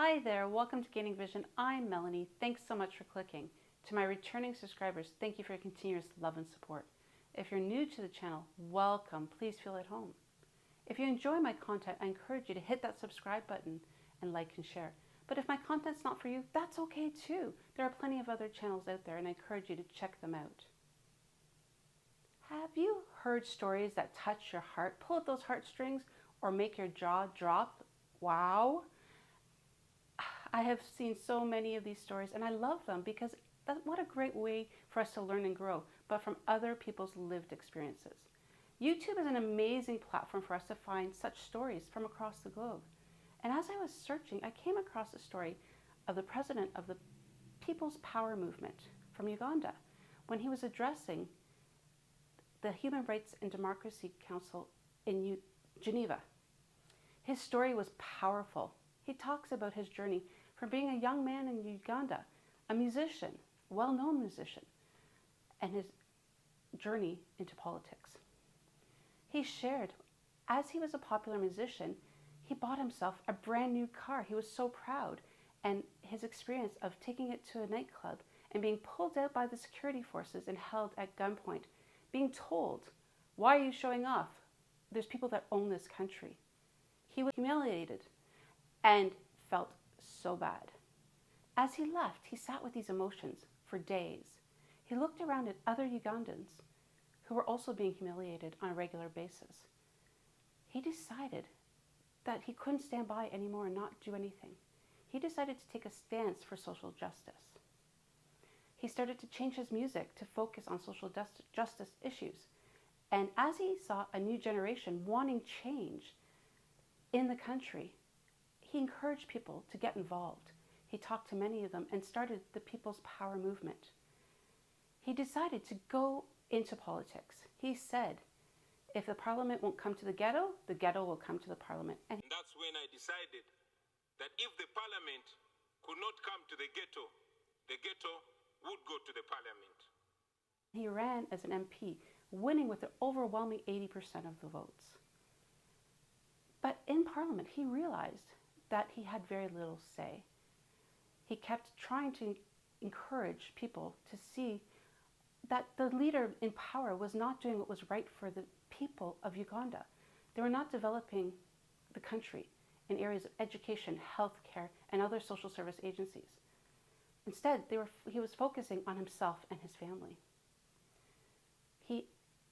Hi there, welcome to Gaining Vision. I'm Melanie. Thanks so much for clicking. To my returning subscribers, thank you for your continuous love and support. If you're new to the channel, welcome. Please feel at home. If you enjoy my content, I encourage you to hit that subscribe button and like and share. But if my content's not for you, that's okay too. There are plenty of other channels out there and I encourage you to check them out. Have you heard stories that touch your heart, pull at those heartstrings, or make your jaw drop? Wow! I have seen so many of these stories and I love them because what a great way for us to learn and grow, but from other people's lived experiences. YouTube is an amazing platform for us to find such stories from across the globe. And as I was searching, I came across a story of the president of the People's Power Movement from Uganda when he was addressing the Human Rights and Democracy Council in Geneva. His story was powerful. He talks about his journey from being a young man in Uganda, a musician, well-known musician, and his journey into politics. He shared, as he was a popular musician, he bought himself a brand new car. He was so proud, and his experience of taking it to a nightclub and being pulled out by the security forces and held at gunpoint, being told, "Why are you showing off? There's people that own this country." He was humiliated and felt so bad. As he left, he sat with these emotions for days. He looked around at other Ugandans who were also being humiliated on a regular basis. He decided that he couldn't stand by anymore and not do anything. He decided to take a stance for social justice. He started to change his music to focus on social justice issues. And as he saw a new generation wanting change in the country, he encouraged people to get involved. He talked to many of them and started the People's Power Movement. He decided to go into politics. He said, if the parliament won't come to the ghetto will come to the parliament. And that's when I decided that if the parliament could not come to the ghetto would go to the parliament. He ran as an MP, winning with an overwhelming 80% of the votes. But in Parliament, he realized that he had very little say. He kept trying to encourage people to see that the leader in power was not doing what was right for the people of Uganda. They were not developing the country in areas of education, healthcare, and other social service agencies. Instead, he was focusing on himself and his family. He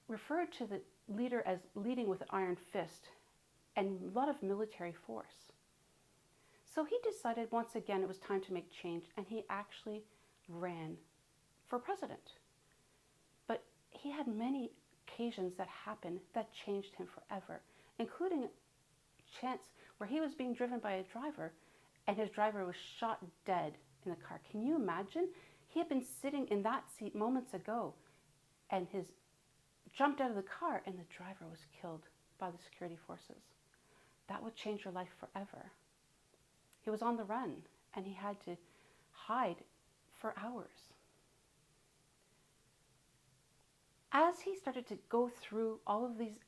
referred to the leader as leading with an iron fist and a lot of military force. So he decided once again it was time to make change, and he actually ran for president. But he had many occasions that happened that changed him forever, including a chance where he was being driven by a driver and his driver was shot dead in the car. Can you imagine? He had been sitting in that seat moments ago and jumped out of the car and the driver was killed by the security forces. That would change your life forever. He was on the run and he had to hide for hours. As he started to go through all of these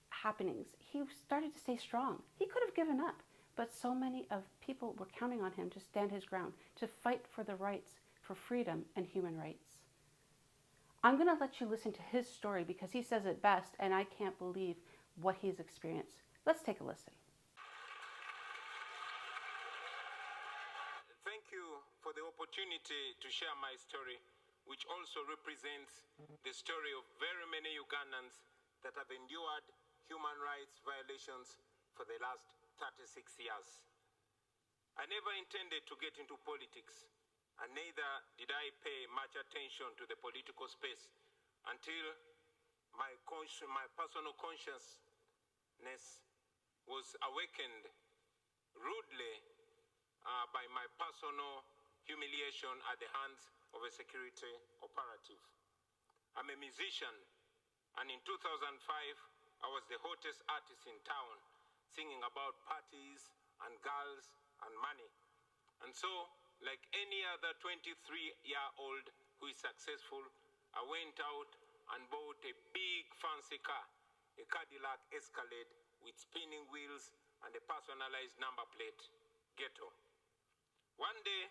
happenings, he started to stay strong. He could have given up, but so many of people were counting on him to stand his ground, to fight for the rights, for freedom and human rights. I'm going to let you listen to his story because he says it best and I can't believe what he's experienced. Let's take a listen. Thank you for the opportunity to share my story, which also represents the story of very many Ugandans that have endured human rights violations for the last 36 years. I never intended to get into politics, and neither did I pay much attention to the political space until my personal consciousness was awakened rudely by my personal humiliation at the hands of a security operative. I'm a musician, and in 2005, I was the hottest artist in town, singing about parties and girls and money. And so, like any other 23-year-old who is successful, I went out and bought a big fancy car, a Cadillac Escalade with spinning wheels and a personalized number plate, Ghetto. One day,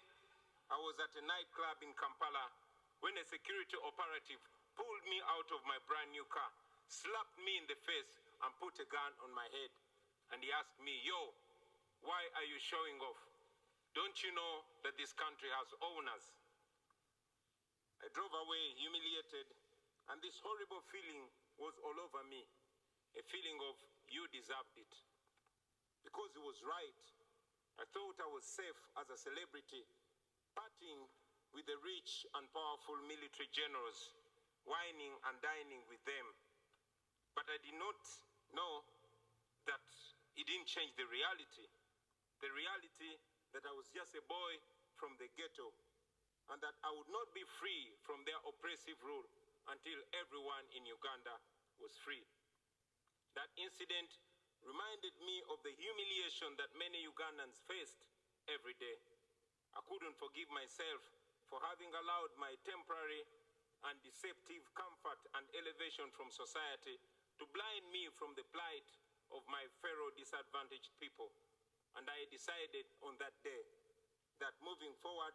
I was at a nightclub in Kampala when a security operative pulled me out of my brand new car, slapped me in the face, and put a gun on my head. And he asked me, "Yo, why are you showing off? Don't you know that this country has owners?" I drove away humiliated, and this horrible feeling was all over me, a feeling of you deserved it. Because he was right. I thought I was safe as a celebrity, partying with the rich and powerful military generals, whining and dining with them. But I did not know that it didn't change the reality that I was just a boy from the ghetto, and that I would not be free from their oppressive rule until everyone in Uganda was free. That incident reminded me of the humiliation that many Ugandans faced every day. I couldn't forgive myself for having allowed my temporary and deceptive comfort and elevation from society to blind me from the plight of my fellow disadvantaged people. And I decided on that day that moving forward,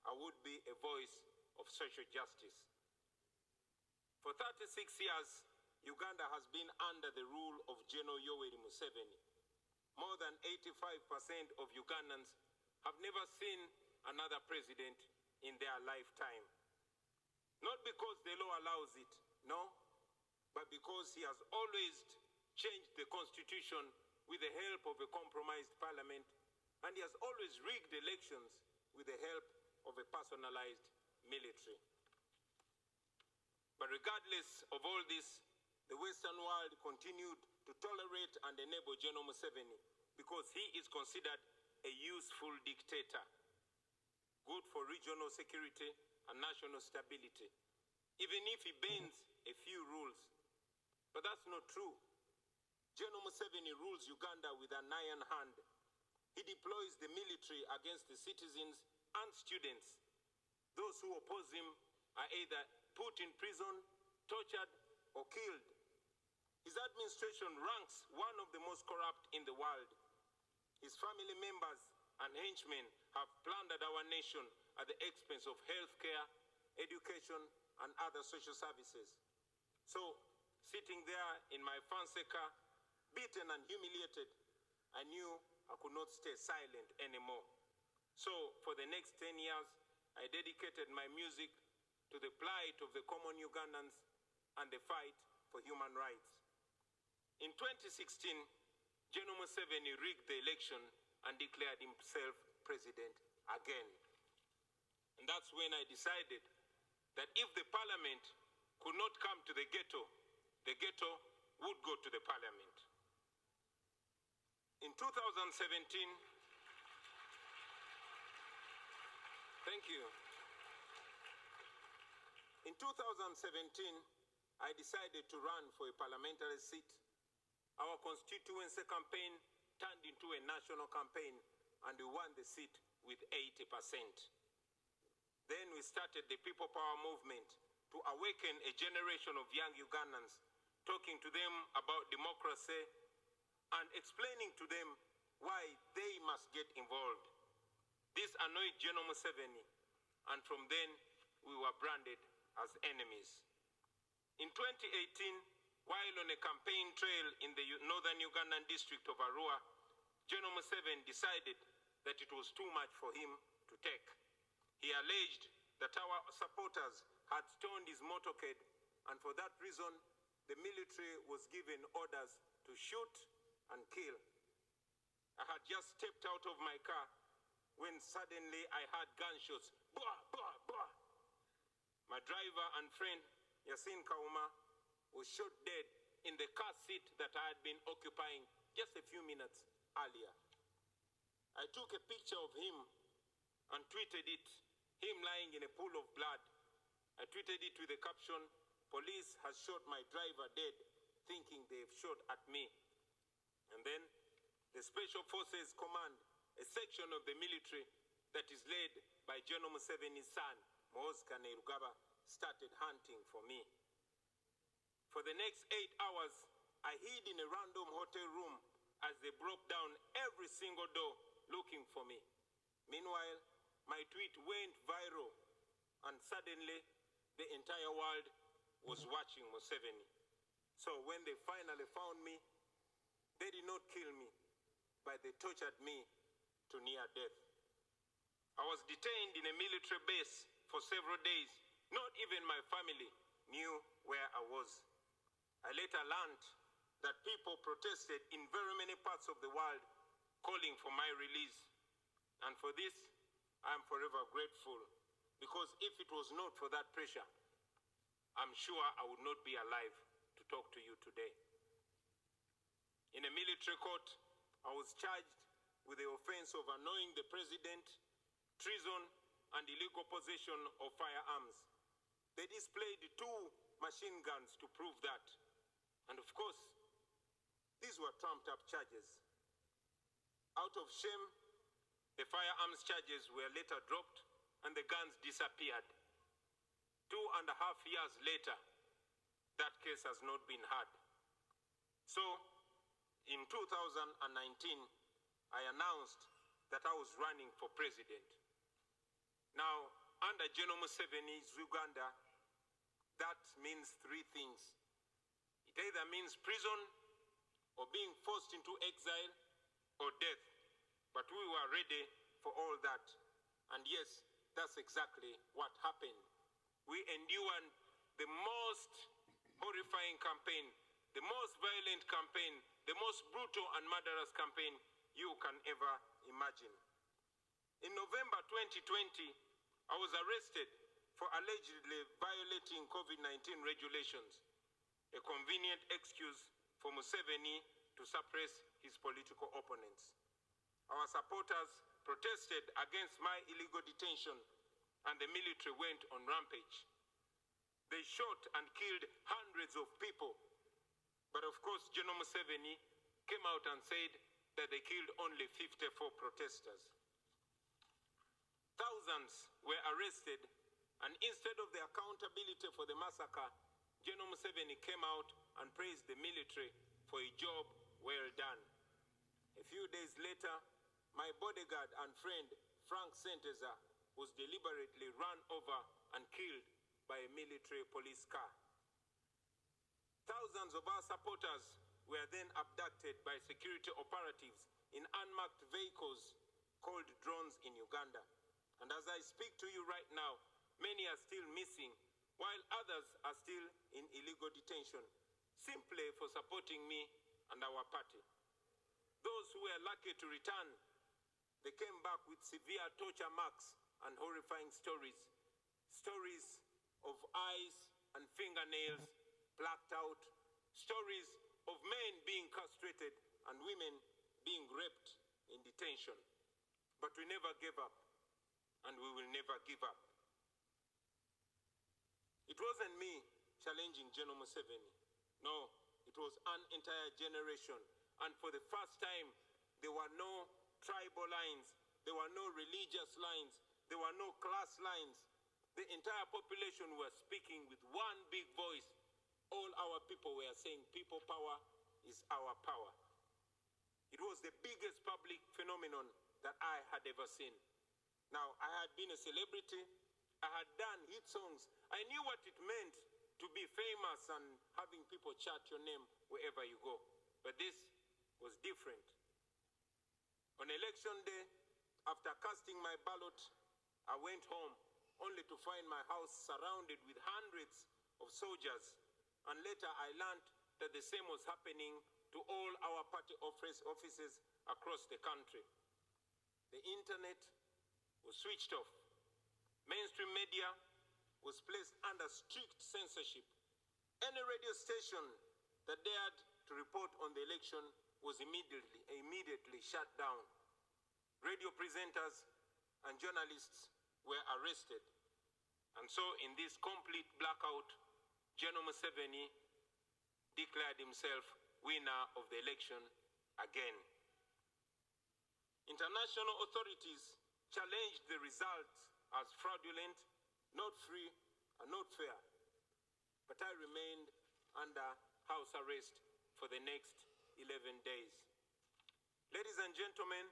I would be a voice of social justice. For 36 years, Uganda has been under the rule of General Yoweri Museveni. More than 85% of Ugandans have never seen another president in their lifetime. Not because the law allows it, no, but because he has always changed the constitution with the help of a compromised parliament, and he has always rigged elections with the help of a personalized military. But regardless of all this, the Western world continued to tolerate and enable General Museveni because he is considered a useful dictator, good for regional security and national stability, even if he bends a few rules. But that's not true. General Museveni rules Uganda with an iron hand. He deploys the military against the citizens and students. Those who oppose him are either put in prison, tortured, or killed. His administration ranks one of the most corrupt in the world. His family members and henchmen have plundered our nation at the expense of healthcare, education, and other social services. So, sitting there in my fancy car, beaten and humiliated, I knew I could not stay silent anymore. So, for the next 10 years, I dedicated my music to the plight of the common Ugandans and the fight for human rights. In 2016, General Museveni rigged the election and declared himself president again. And that's when I decided that if the parliament could not come to the ghetto would go to the parliament. In 2017, thank you. In 2017, I decided to run for a parliamentary seat. Our constituency campaign turned into a national campaign, and we won the seat with 80%. Then we started the People Power movement to awaken a generation of young Ugandans, talking to them about democracy and explaining to them why they must get involved. This annoyed General Museveni, and from then we were branded as enemies. In 2018, while on a campaign trail in the northern Ugandan district of Arua, General Museveni decided that it was too much for him to take. He alleged that our supporters had stoned his motorcade, and for that reason, the military was given orders to shoot and kill. I had just stepped out of my car when suddenly I heard gunshots. Blah, blah, blah. My driver and friend, Yasin Kauma, was shot dead in the car seat that I had been occupying just a few minutes earlier. I took a picture of him and tweeted it, him lying in a pool of blood. I tweeted it with the caption, "Police has shot my driver dead, thinking they've shot at me." And then the Special Forces Command, a section of the military that is led by General Museveni's son, Muhoozi Kainerugaba, started hunting for me. For the next 8 hours, I hid in a random hotel room as they broke down every single door looking for me. Meanwhile, my tweet went viral, and suddenly the entire world was watching Museveni. So when they finally found me, they did not kill me, but they tortured me to near death. I was detained in a military base for several days. Not even my family knew where I was. I later learned that people protested in very many parts of the world calling for my release. And for this, I am forever grateful, because if it was not for that pressure, I'm sure I would not be alive to talk to you today. In a military court, I was charged with the offense of annoying the president, treason, and illegal possession of firearms. They displayed 2 machine guns to prove that. And of course, these were trumped-up charges. Out of shame, the firearms charges were later dropped and the guns disappeared. 2.5 years later, that case has not been heard. So, in 2019, I announced that I was running for president. Now, under General Museveni's Uganda, that means 3 things. It either means prison, or being forced into exile, or death. But we were ready for all that. And yes, that's exactly what happened. We endured the most horrifying campaign, the most violent campaign, the most brutal and murderous campaign you can ever imagine. In November 2020, I was arrested for allegedly violating COVID-19 regulations, a convenient excuse for Museveni to suppress his political opponents. Our supporters protested against my illegal detention, and the military went on rampage. They shot and killed hundreds of people. But of course, General Museveni came out and said that they killed only 54 protesters. Thousands were arrested, and instead of the accountability for the massacre, General Museveni came out and praised the military for a job well done. A few days later, my bodyguard and friend, Frank Senteza, was deliberately run over and killed by a military police car. Thousands of our supporters were then abducted by security operatives in unmarked vehicles called drones in Uganda. And as I speak to you right now, many are still missing, while others are still in illegal detention, simply for supporting me and our party. Those who were lucky to return, they came back with severe torture marks and horrifying stories. Stories of eyes and fingernails blacked out. Stories of men being castrated and women being raped in detention. But we never gave up, and we will never give up. It wasn't me challenging General Museveni. No, it was an entire generation. And for the first time, there were no tribal lines. There were no religious lines. There were no class lines. The entire population were speaking with one big voice. All our people were saying, people power is our power. It was the biggest public phenomenon that I had ever seen. Now, I had been a celebrity. I had done hit songs. I knew what it meant to be famous and having people chant your name wherever you go. But this was different. On election day, after casting my ballot, I went home only to find my house surrounded with hundreds of soldiers. And later I learned that the same was happening to all our party offices across the country. The internet was switched off. Mainstream media was placed under strict censorship. Any radio station that dared to report on the election was immediately shut down. Radio presenters and journalists were arrested. And so in this complete blackout, General Museveni declared himself winner of the election again. International authorities challenged the results as fraudulent, not free, and not fair. But I remained under house arrest for the next 11 days. Ladies and gentlemen,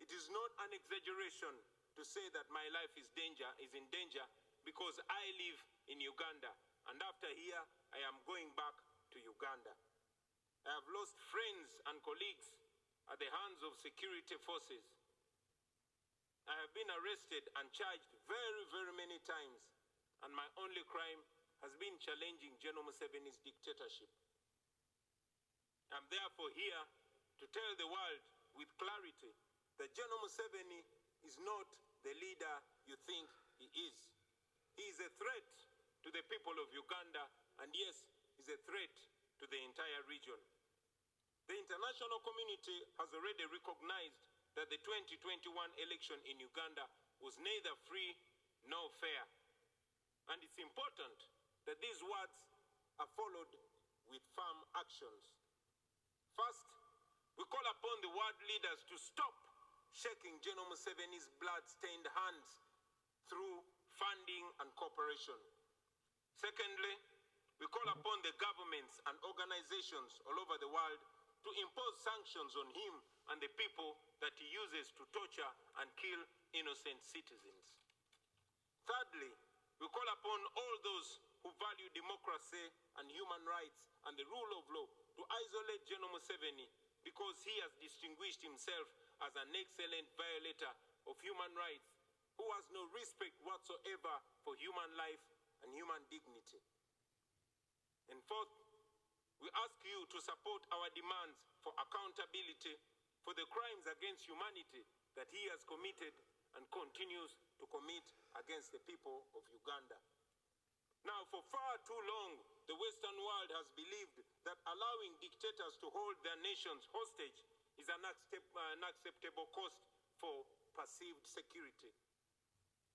it is not an exaggeration to say that my life is in danger because I live in Uganda, and after here, I am going back to Uganda. I have lost friends and colleagues at the hands of security forces. I have been arrested and charged very, very many times, and my only crime has been challenging General Museveni's dictatorship. I'm therefore here to tell the world with clarity that General Museveni is not the leader you think he is. He is a threat to the people of Uganda, and yes, is a threat to the entire region. The international community has already recognized that the 2021 election in Uganda was neither free nor fair. And it's important that these words are followed with firm actions. First, we call upon the world leaders to stop shaking General Museveni's blood-stained hands through funding and cooperation. Secondly, we call upon the governments and organizations all over the world to impose sanctions on him and the people that he uses to torture and kill innocent citizens. Thirdly, we call upon all those who value democracy and human rights and the rule of law to isolate General Museveni because he has distinguished himself as an excellent violator of human rights who has no respect whatsoever for human life and human dignity. And fourth, we ask you to support our demands for accountability for the crimes against humanity that he has committed and continues to commit against the people of Uganda. Now, for far too long, the Western world has believed that allowing dictators to hold their nations hostage is an unacceptable cost for perceived security.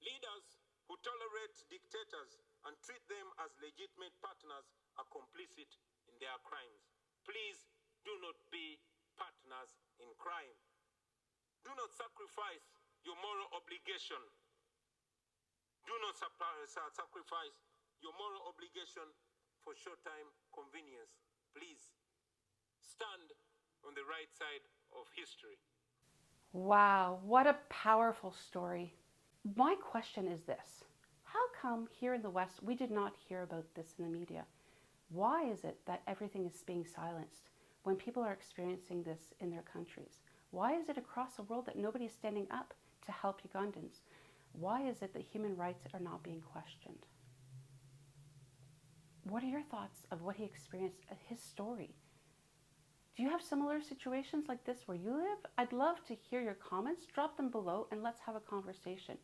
Leaders who tolerate dictators and treat them as legitimate partners are complicit in their crimes. Please do not be partners in crime. Do not sacrifice your moral obligation. Do not sacrifice your moral obligation for short-time convenience. Please stand on the right side of history. Wow, what a powerful story. My question is this: how come here in the West we did not hear about this in the media? Why is it that everything is being silenced when people are experiencing this in their countries? Why is it across the world that nobody is standing up to help Ugandans? Why is it that human rights are not being questioned? What are your thoughts of what he experienced, his story? Do you have similar situations like this where you live? I'd love to hear your comments. Drop them below and let's have a conversation.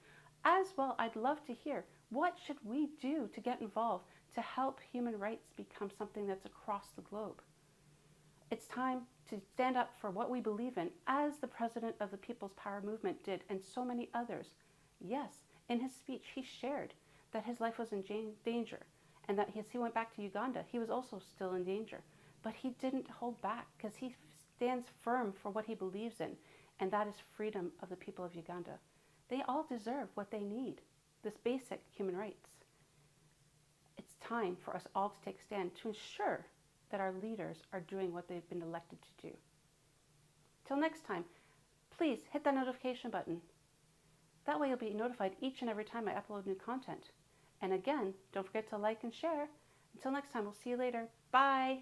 As well, I'd love to hear, what should we do to get involved to help human rights become something that's across the globe? It's time to stand up for what we believe in, as the president of the People's Power Movement did, and so many others. Yes, in his speech, he shared that his life was in danger, and that as he went back to Uganda, he was also still in danger. But he didn't hold back because he stands firm for what he believes in, and that is freedom of the people of Uganda. They all deserve what they need, this basic human rights. It's time for us all to take a stand to ensure that our leaders are doing what they've been elected to do. Till next time, please hit that notification button. That way you'll be notified each and every time I upload new content. And again, don't forget to like and share. Until next time, we'll see you later. Bye.